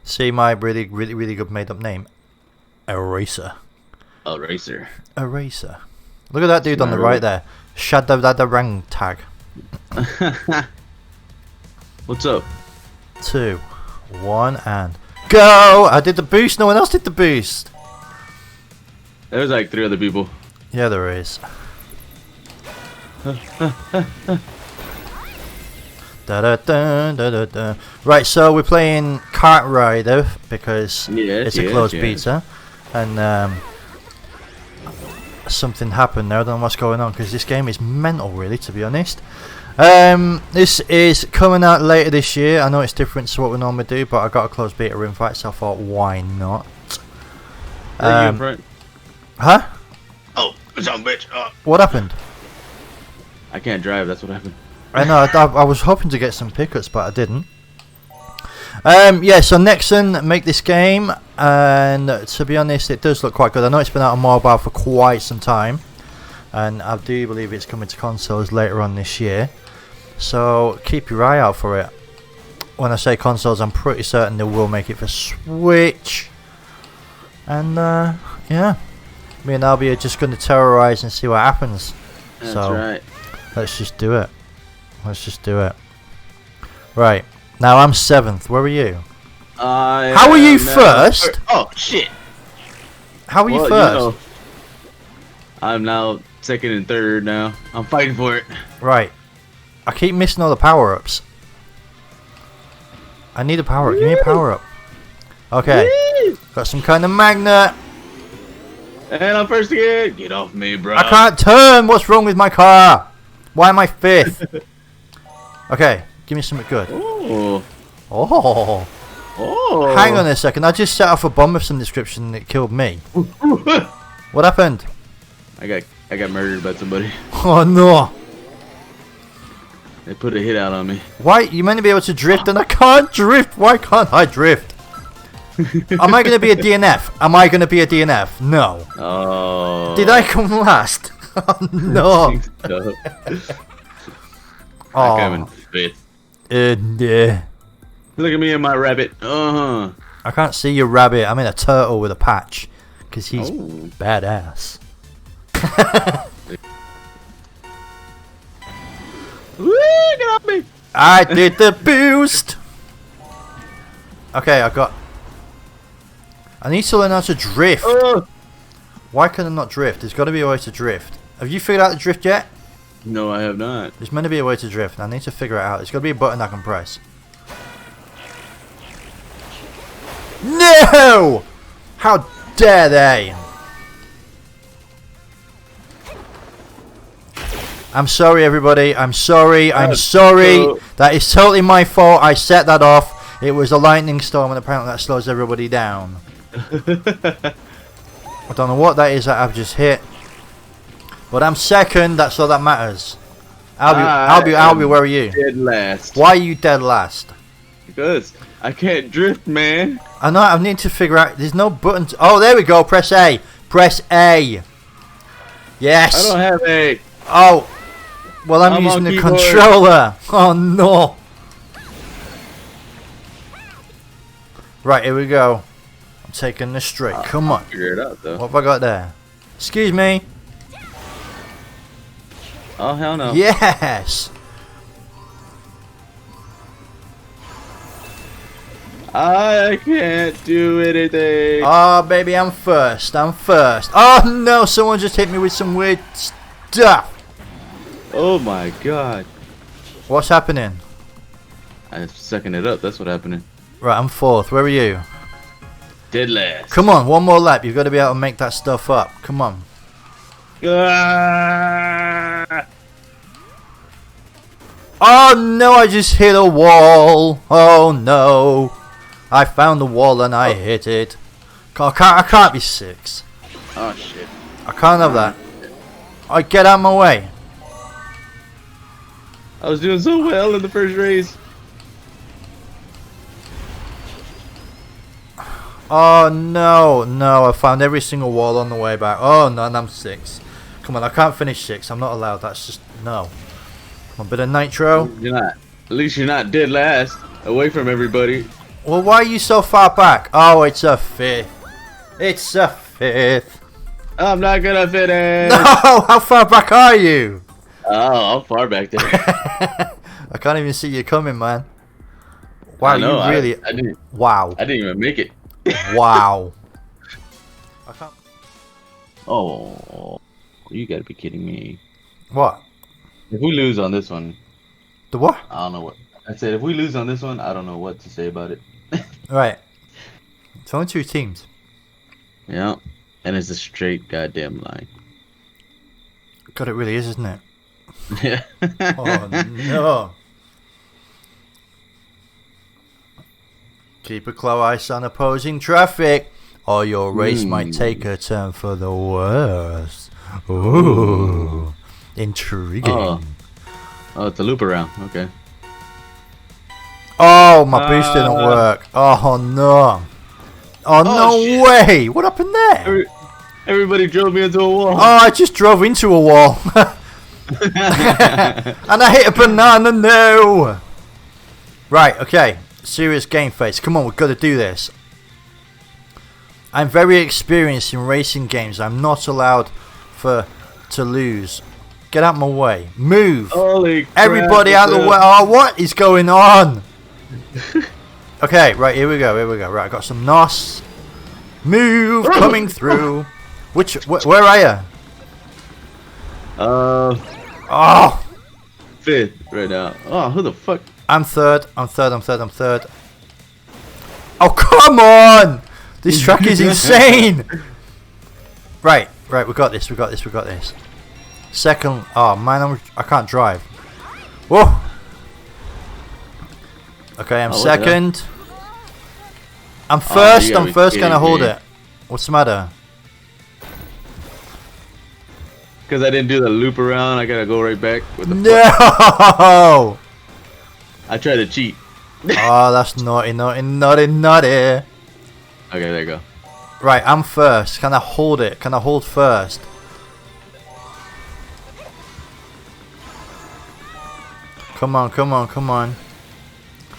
See my really good made up name. Eraser. Eraser. Eraser. Look at that dude on the right there. Shadow Rang tag. What's up? 2, 1, and go! I did the boost. No one else did the boost. There's like 3 other people. Yeah, there is. Da, da, da, da, da, da. Right, so we're playing Kartrider because it's a closed beta, and something happened there. I don't know what's going on because this game is mental, really, to be honest. This is coming out later this year. I know it's different to what we normally do, but I got a closed beta invite, so I thought, why not? Huh? Oh, some bitch. What happened? I can't drive. That's what happened. I know. I was hoping to get some pickups, but I didn't. Yeah. So Nexon make this game, and to be honest, it does look quite good. I know it's been out on mobile for quite some time, and I do believe it's coming to consoles later on this year. So keep your eye out for it. When I say consoles, I'm pretty certain they will make it for Switch. And yeah, me and Albie are just going to terrorize and see what happens. That's right. Let's just do it. Let's just do it. Right. Now I'm 7th. Where are you? How are you first? Oh, shit. How are you first? You know, I'm now 2nd and 3rd now. I'm fighting for it. Right. I keep missing all the power-ups. I need a power-up. Give me a power-up. Okay. Got some kind of magnet. And I'm first again. Get off me, bro. I can't turn. What's wrong with my car? Why am I 5th? Okay. Give me something good. Oh. Oh. Oh. Hang on a second. I just set off a bomb of some description and it killed me. What happened? I got murdered by somebody. Oh no. They put a hit out on me. Why? You meant to be able to drift and I can't drift. Why can't I drift? Am I going to be a DNF? Am I going to be a DNF? No. Oh. Did I come last? Oh no. I come in 5th. Yeah. Look at me and my rabbit. I can't see your rabbit. I'm in a turtle with a patch. Because he's badass. Woo, get off me. I did the boost. Okay, I need to learn how to drift. Why can I not drift? There's got to be a way to drift. Have you figured out the drift yet? No, I have not. There's meant to be a way to drift. I need to figure it out. There's got to be a button I can press. No! How dare they? I'm sorry, everybody. I'm sorry. I'm sorry. That is totally my fault. I set that off. It was a lightning storm, and apparently that slows everybody down. I don't know what that is that I've just hit. But I'm 2nd. That's all that matters. Albie, where are you? Dead last. Why are you dead last? Because I can't drift, man. I know. I need to figure out. There's no buttons. Oh, there we go. Press A. Press A. Yes. I don't have A. Oh. Well, I'm using the controller. Oh no. Right, here we go. I'm taking this straight. Come on. Figure it out, though. What have I got there? Excuse me. Oh, hell no. Yes. I can't do anything. Oh, baby, I'm first. I'm first. Oh, no. Someone just hit me with some weird stuff. Oh, my God. What's happening? I'm sucking it up. That's what happening. Right, I'm 4th. Where are you? Dead last. Come on, one more lap. You've got to be able to make that stuff up. Come on. Ah! Oh no, I just hit a wall. Oh no. I found the wall and I hit it. I can't be 6. Oh shit. I can't have that. I get out of my way. I was doing so well in the first race. Oh no, no, I found every single wall on the way back. Oh no, and I'm 6. Come on, I can't finish 6. I'm not allowed. That's just no. Come on, bit of nitro. You're not. At least you're not dead last. Away from everybody. Well, why are you so far back? Oh, it's a 5th. It's a 5th. I'm not gonna finish. No, how far back are you? Oh, I'm far back there. I can't even see you coming, man. Wow, I know, you really... I didn't. Wow. I didn't even make it. Wow. I can't... Oh, you gotta be kidding me. What? If we lose on this one, The what? I don't know what. I said if we lose on this one, I don't know what to say about it. Right. It's only 2 teams. Yeah, and it's a straight goddamn line. God, it really is, isn't it? Yeah. Oh, no. Keep a close eye on opposing traffic, or your race might take a turn for the worse. Ooh. Intriguing. Oh, it's a loop around. Okay. Oh, my boost didn't work. Oh, no. Oh, no shit. way. What happened there? Everybody drove me into a wall. Oh, I just drove into a wall. And I hit a banana, no. Right, okay. Serious game face. Come on, we've got to do this. I'm very experienced in racing games. I'm not allowed to lose. Get out my way. Move. Holy crap, Everybody out of the way. Oh, what is going on? Okay, right, here we go. Right, I got some NOS. Move, coming through. Where are you? Oh, 5th right now. Oh, who the fuck? I'm third. Oh, come on! This track is insane. Right, we got this. Second. Oh man, I can't drive. Whoa. Okay, I'm second. I'm first. Can I hold it? What's the matter? Because I didn't do the loop around, I gotta go right back with the No! I tried to cheat. Oh, that's naughty. Okay, there you go. Right, I'm first. Can I hold it? Can I hold first? Come on.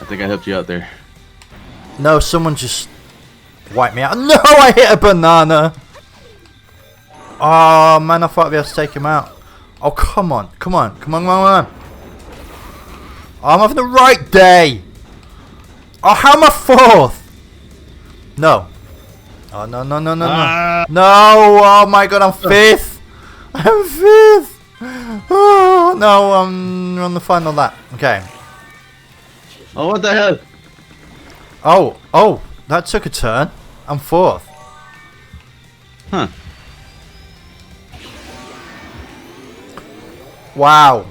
I think I helped you out there. No, someone just wiped me out. No, I hit a banana. Oh man, I thought I'd be able to take him out. Oh, come on. Oh, I'm having the right day. Oh, how am I 4th? No. Oh, no. No, oh my god, I'm 5th. I'm 5th. Oh, no, I'm on the final lap. Okay. Oh, what the hell? Oh, that took a turn. I'm 4th. Huh. Wow,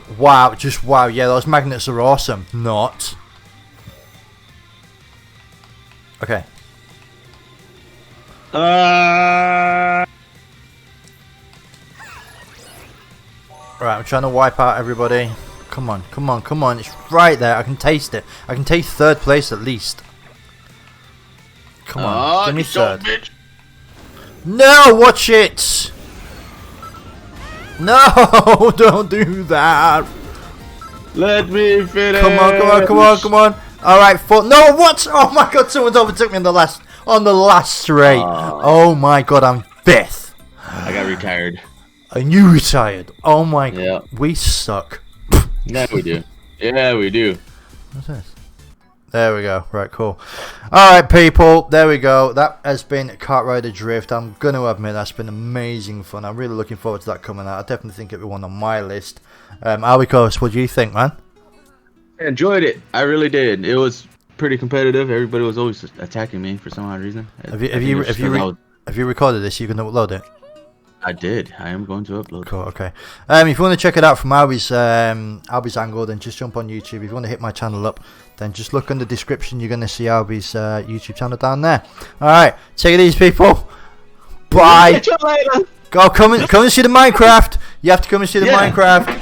just wow. Yeah, those magnets are awesome. Not. Okay. Right, I'm trying to wipe out everybody. Come on. It's right there. I can taste it. I can taste 3rd place at least. Come on, give me 3rd. No, watch it. No, don't do that. Let me finish. Come on. All right, 4th. No, what? Oh my god, someone's overtook me on the last straight. Oh my god, I'm 5th. I got retired. And you retired. Oh my god. Yeah. We suck. Yeah, we do. Yeah, we do. What's this? There we go. Right, cool. Alright, people. There we go. That has been Kartrider Drift. I'm going to admit that's been amazing fun. I'm really looking forward to that coming out. I definitely think it'll be one on my list. Albee, what do you think, man? I enjoyed it. I really did. It was pretty competitive. Everybody was always attacking me for some odd reason. Have you recorded this? You can upload it. I did. I am going to upload. Cool. Okay. If you want to check it out from Albee's angle, then just jump on YouTube. If you want to hit my channel up, then just look in the description. You're going to see Albee's YouTube channel down there. All right. Take it easy, people. Bye. Catch you later. Go come and see the Minecraft. You have to come and see the Minecraft.